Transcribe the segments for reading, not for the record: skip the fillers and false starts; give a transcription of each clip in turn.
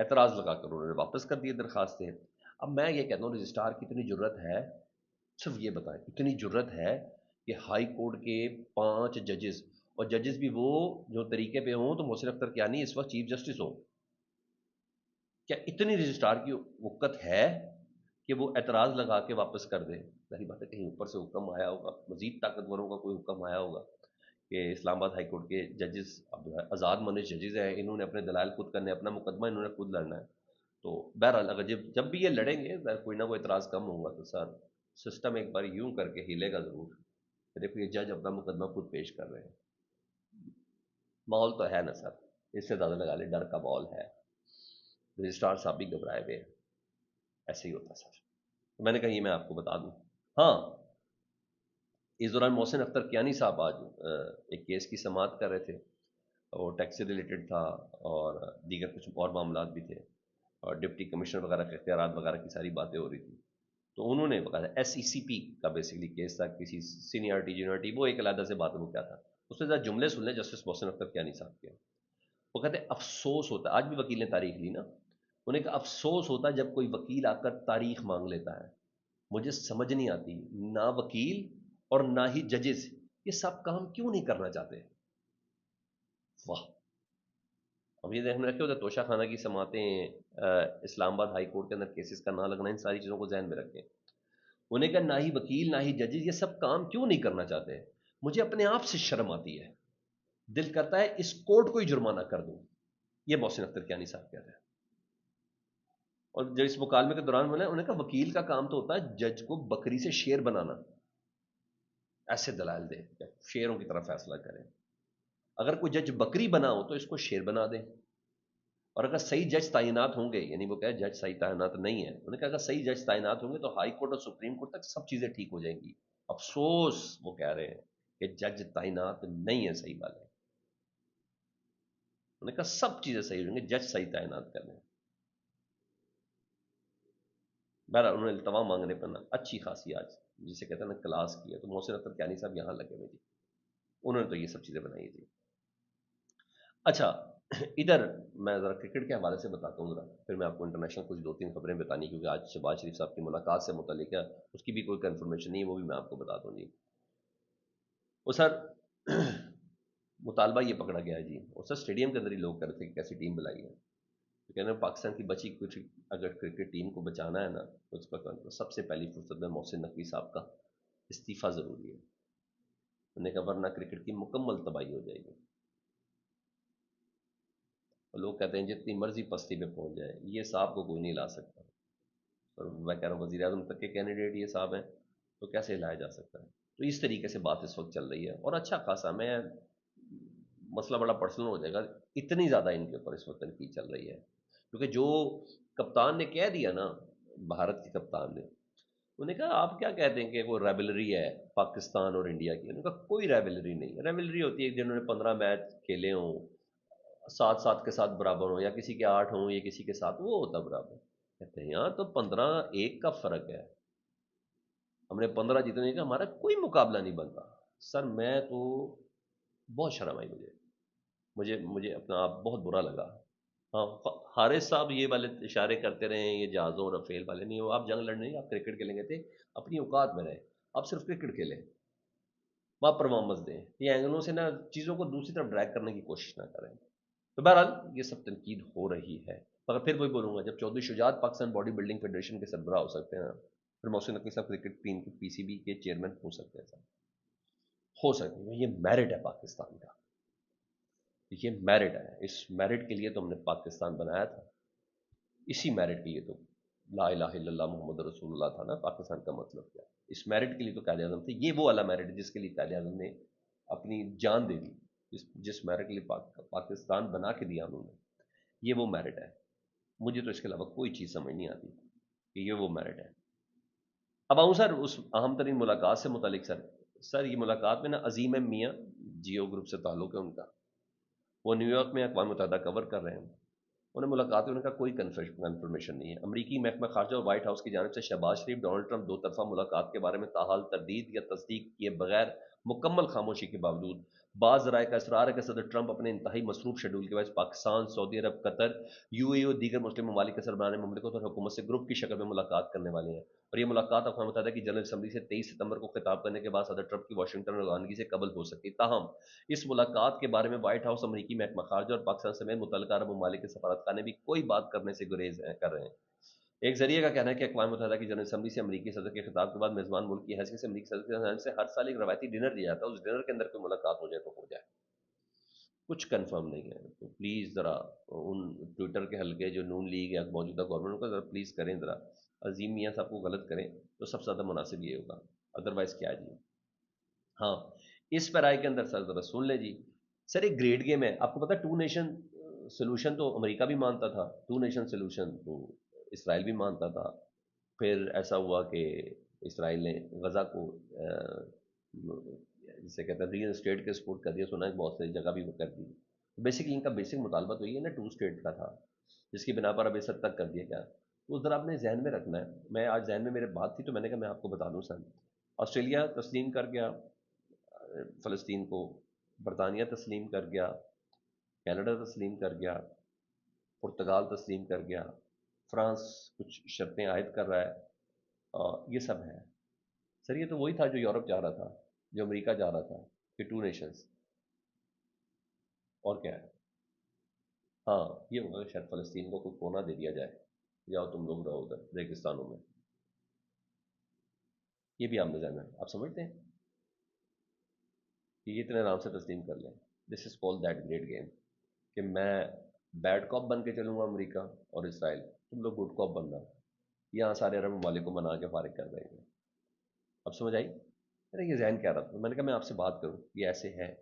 اعتراض لگا کر انہوں نے واپس کر دیے درخواستیں. اب میں یہ کہتا ہوں رجسٹرار کی اتنی جرت ہے، صرف یہ بتائیں اتنی جرت ہے کہ ہائی کورٹ کے 5 ججز، اور ججز بھی وہ جو طریقے پہ ہوں تو محسن اختر کیانی اس وقت چیف جسٹس ہو، کیا اتنی رجسٹرار کی وقت ہے کہ وہ اعتراض لگا کے واپس کر دے؟ ظاہر بات ہے کہیں اوپر سے حکم آیا ہوگا، مزید طاقتوروں کا کوئی حکم آیا ہوگا کہ اسلام آباد ہائی کورٹ کے ججز اب آزاد منش ججز ہیں، انہوں نے اپنے دلائل خود کرنے، اپنا مقدمہ انہوں نے خود لڑنا ہے. تو بہرحال اگر جب بھی یہ لڑیں گے کوئی نہ کوئی اعتراض کم ہوگا تو سر سسٹم ایک بار یوں کر کے ہلے گا ضرور. دیکھو یہ جج اپنا مقدمہ خود پیش کر رہے ہیں. ماحول تو ہے نا سر، اس سے زیادہ لگا لے ڈر کا ماحول ہے. رجسٹرار صاحب بھی گھبرائے ہوئے ہیں. ایسے ہی ہوتا سر. تو میں نے کہا یہ میں آپ کو بتا دوں. ہاں، اس دوران محسن اختر کیانی صاحب آج ایک کیس کی سماعت کر رہے تھے، اور ٹیکس سے ریلیٹڈ تھا اور دیگر کچھ اور معاملات بھی تھے، اور ڈپٹی کمشنر وغیرہ کے اختیارات وغیرہ کی ساری باتیں ہو رہی تھیں. تو انہوں نے بتایا ایس ای سی پی کا بیسکلی کیس تھا، کسی سینئرٹی جونیئرٹی، وہ ایک علیحدہ سے بات ہے وہ کیا تھا. اس میں ذرا جملے سن لیں جسٹس محسن اختر کیانی صاحب کے. وہ کہتے ہیں افسوس ہوتا ہے، آج بھی وکیل نے تاریخ لی نا، انہیں کہا افسوس ہوتا ہے جب کوئی وکیل آ کر تاریخ مانگ لیتا ہے. مجھے سمجھ نہیں آتی نہ وکیل اور نہ ہی ججز یہ سب کام کیوں نہیں کرنا چاہتے. واہ. اب یہ ذہن میں رکھے ہوتا ہے توشہ خانہ کی سماعتیں، اسلام آباد ہائی کورٹ کے اندر کیسز کا نہ لگنا، ان ساری چیزوں کو ذہن میں رکھیں. انہیں کہا نہ ہی وکیل نہ ہی ججز یہ سب کام کیوں نہیں کرنا چاہتے. مجھے اپنے آپ سے شرم آتی ہے، دل کرتا ہے اس کورٹ کو ہی جرمانہ کر دوں. یہ محسن اختر کیانی صاحب کہہ رہے ہیں. اور جو اس مکالمے کے دوران انہوں نے کہا وکیل کا کام تو ہوتا ہے جج کو بکری سے شیر بنانا، ایسے دلائل دے شیروں کی طرف فیصلہ کریں. اگر کوئی جج بکری بنا ہو تو اس کو شیر بنا دیں. اور اگر صحیح جج تعینات ہوں گے، یعنی وہ کہے جج صحیح تعینات نہیں ہے، انہوں نے کہا اگر صحیح جج تعینات ہوں گے تو ہائی کورٹ اور سپریم کورٹ تک سب چیزیں ٹھیک ہو جائیں گی. افسوس وہ کہہ رہے ہیں کہ جج تعینات نہیں ہے صحیح والے. انہوں نے کہا سب چیزیں صحیح ہوں گی، جج صحیح تعینات کر لیں. بہرحال انہوں نے التوا مانگنے پر نا اچھی خاصی آج جسے کہتے ہیں نا کلاس کی ہے. تو محسن اختر کیانی صاحب یہاں لگے ہوئے جی، انہوں نے تو یہ سب چیزیں بنائی تھی. اچھا ادھر میں ذرا کرکٹ کے حوالے سے بتاتا ہوں ذرا، پھر میں آپ کو انٹرنیشنل کچھ 2-3 خبریں بتانی، کیونکہ آج شہباز شریف صاحب کی ملاقات سے متعلق ہے، اس کی بھی کوئی کنفرمیشن نہیں ہے، وہ بھی میں آپ کو بتا دوں جی. وہ سر مطالبہ یہ پکڑا گیا ہے جی، اور سر اسٹیڈیم کے اندر ہی لوگ کر رہے تھے کہ کیسی ٹیم بلائی ہے. تو کہنا پاکستان کی بچی کچھ اگر کرکٹ ٹیم کو بچانا ہے نا تو اس پر تو سب سے پہلی فرصت میں محسن نقوی صاحب کا استعفیٰ ضروری ہے. انہوں نے کہا ورنہ کرکٹ کی مکمل تباہی ہو جائے گی. اور لوگ کہتے ہیں جتنی مرضی پستی پہ پہنچ جائے یہ صاحب کو کوئی نہیں لا سکتا. اور میں کہہ رہا ہوں وزیر اعظم تک کے کینڈیڈیٹ یہ صاحب ہیں تو کیسے لایا جا سکتا ہے. تو اس طریقے سے بات اس وقت چل رہی ہے، اور اچھا خاصا میں مسئلہ بڑا پرسنل ہو جائے گا، اتنی زیادہ ان کے اوپر اس وقت تنقید چل رہی ہے. کیونکہ جو کپتان نے کہہ دیا نا، بھارت کے کپتان نے، انہوں نے کہا آپ کیا کہتے ہیں کہ وہ ریولری ہے پاکستان اور انڈیا کی. انہوں نے کہا کوئی ریولری نہیں ہے. ریولری ہوتی ہے جنہوں نے 15 میچ کھیلے ہوں، 7 کے ساتھ برابر ہوں، یا کسی کے 8 ہوں یا کسی کے 7، وہ ہوتا برابر. کہتے ہیں یہاں تو 15-1 کا فرق ہے، ہم نے 15 جیتنے کا، ہمارا کوئی مقابلہ نہیں بنتا. سر میں تو بہت شرم آئی مجھے اپنا آپ بہت برا لگا. ہاں حارث صاحب یہ والے اشارے کرتے رہے ہیں، یہ جہازوں اور رفیل والے نہیں ہو، آپ جنگ لڑنے نہیں، آپ کرکٹ کھیلیں گے تھے، اپنی اوقات میں رہے، آپ صرف کرکٹ کھیلیں، وہاں پرفارمنس دیں. یہ اینگلوں سے نا چیزوں کو دوسری طرف ڈریگ کرنے کی کوشش نہ کریں. تو بہرحال یہ سب تنقید ہو رہی ہے، مگر پھر وہی بولوں گا جب چودھری شجاعت پاکستان باڈی بلڈنگ فیڈریشن کے سربراہ ہو سکتے ہیں پھر محسن نقوی صاحب کرکٹ ٹیم کی پی سی بی کے چیئرمین ہو سکتے ہیں. سر ہو سکتے ہیں، یہ میرٹ ہے پاکستان کا، یہ میرٹ ہے. اس میرٹ کے لیے تو ہم نے پاکستان بنایا تھا، اسی میرٹ کے لیے تو لا الہ الا اللہ محمد رسول اللہ تھا نا. پاکستان کا مطلب کیا؟ اس میرٹ کے لیے تو قائد اعظم تھے. یہ وہ والا میرٹ جس کے لیے قائد اعظم نے اپنی جان دے دی، جس میرٹ کے لیے پاکستان بنا کے دیا انہوں نے، یہ وہ میرٹ ہے. مجھے تو اس کے علاوہ کوئی چیز سمجھ نہیں آتی کہ یہ وہ میرٹ ہے. اب آؤں سر اس اہم ترین ملاقات سے متعلق. سر یہ ملاقات میں نا عظیم میاں جیو گروپ سے تعلق ہے ان کا، وہ نیو یارک میں اقوام متحدہ کور کر رہے ہیں. انہیں ملاقات میں ان کا کوئی کنفرمیشن نہیں ہے. امریکی محکمہ خارجہ اور وائٹ ہاؤس کی جانب سے شہباز شریف ڈونلڈ ٹرمپ دو طرفہ ملاقات کے بارے میں تاحال تردید یا تصدیق کیے بغیر مکمل خاموشی کے باوجود بعض ذرائع کا اصرار ہے کہ صدر ٹرمپ اپنے انتہائی مصروف شیڈول کے باعث پاکستان، سعودی عرب، قطر، یو اے ای اور دیگر مسلم ممالک کے سربراہ مملکت اور حکومت سے گروپ کی شکل میں ملاقات کرنے والے ہیں، اور یہ ملاقات اقوام متحدہ کی جنرل اسمبلی سے 23 ستمبر کو خطاب کرنے کے بعد صدر ٹرمپ کی واشنگٹن روانگی سے قبل ہو سکتی ہے۔ تاہم اس ملاقات کے بارے میں وائٹ ہاؤس، امریکی محکمہ خارجہ اور پاکستان سمیت متعلقہ عرب ممالک کے سفارتخانے بھی کوئی بات کرنے سے گریز کر رہے ہیں۔ ایک ذریعے کا کہنا ہے کہ اقوام متحدہ کی جنرل اسمبلی سے امریکی صدر کے خطاب کے بعد میزبان ملک کی حیثیت سے امریکی صدر کی جانب سے ہر سال ایک روایتی ڈنر دیا جاتا ہے، اس ڈنر کے اندر کوئی ملاقات ہو جائے تو ہو جائے، کچھ کنفرم نہیں ہے۔ تو پلیز ذرا ان ٹویٹر کے حلقے جو نون لیگ یا موجودہ گورنمنٹ کو ذرا پلیز کریں، ذرا عظیم میاں صاحب کو غلط کریں تو سب سے زیادہ مناسب یہ ہوگا، ادروائز کیا جی۔ ہاں، اس پیرائی کے اندر سر ذرا سن لیں جی، سر ایک گریڈ گیم ہے، آپ کو پتا ٹو نیشن سولوشن تو امریکہ بھی مانتا تھا، ٹو نیشن سولوشن تو اسرائیل بھی مانتا تھا، پھر ایسا ہوا کہ اسرائیل نے غزہ کو جسے کہتے ہیں ریئل اسٹیٹ کے سپورٹ کر دیا، سنا ہے بہت سی جگہ بھی وہ کر دی۔ بیسکلی ان کا بیسک مطالبہ تو یہ ہے نا، ٹو اسٹیٹ کا تھا، جس کی بنا پر اب اس حد تک کر دیا گیا۔ تو ذرا اپنے ذہن میں رکھنا ہے، میں آج ذہن میں میرے بات تھی تو میں نے کہا میں آپ کو بتا دوں سر، آسٹریلیا تسلیم کر گیا فلسطین کو، برطانیہ تسلیم کر گیا، کینیڈا تسلیم کر گیا، پرتگال تسلیم کر گیا، فرانس کچھ شرطیں عائد کر رہا ہے، اور یہ سب ہے سر۔ یہ تو وہی تھا جو یورپ چاہ رہا تھا، جو امریکہ چاہ رہا تھا کہ ٹو نیشنز، اور کیا ہے۔ ہاں، یہ ہوگا کہ شاید فلسطین کو کوئی کونا دے دیا جائے، جاؤ تم لوگ رہو ادھر ریگستانوں میں، یہ بھی آپ ذہن میں آپ سمجھتے ہیں کہ یہ اتنے آرام سے تسلیم کر لیں۔ دس از کال دیٹ گریٹ گیم، کہ میں بیڈ کاپ بن کے چلوں گا امریکہ اور اسرائیل، تم لوگ گڈ کاپ بننا، یہاں سارے عرب ممالک کو منا کے فارغ کر دیں گے۔ اب سمجھ آئی؟ ارے یہ ذہن کیا رہا تھا، میں نے کہا میں آپ سے بات کروں، یہ ایسے ہے،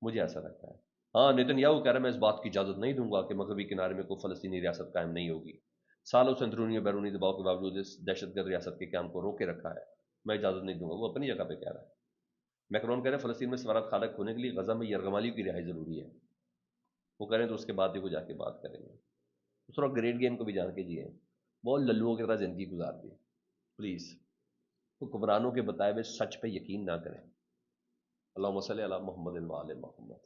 مجھے ایسا لگتا ہے۔ ہاں، نیتن یاہو کہہ رہا ہے میں اس بات کی اجازت نہیں دوں گا کہ مغربی کنارے میں کوئی فلسطینی ریاست قائم نہیں ہوگی، سالوں سے اندرونی اور بیرونی دباؤ کے باوجود اس دہشت گرد ریاست کے قیام کو روکے رکھا ہے، میں اجازت نہیں دوں گا، وہ اپنی جگہ پہ کہہ رہا ہے۔ میکرون کہہ رہے ہیں فلسطین میں سفارت خانہ کھولنے کے لیے غزہ میں یرغمالیوں کی رہائی ضروری ہے، وہ کریں تو اس کے بعد ہی وہ جا کے بات کریں گے۔ تھوڑا گریٹ گیم کو بھی جان کے جیے، بہت للوؤں کی طرح زندگی گزار دی پلیز، حکمرانوں کے بتائے ہوئے سچ پہ یقین نہ کریں۔ اللہم صلی علی محمد و آل محمد۔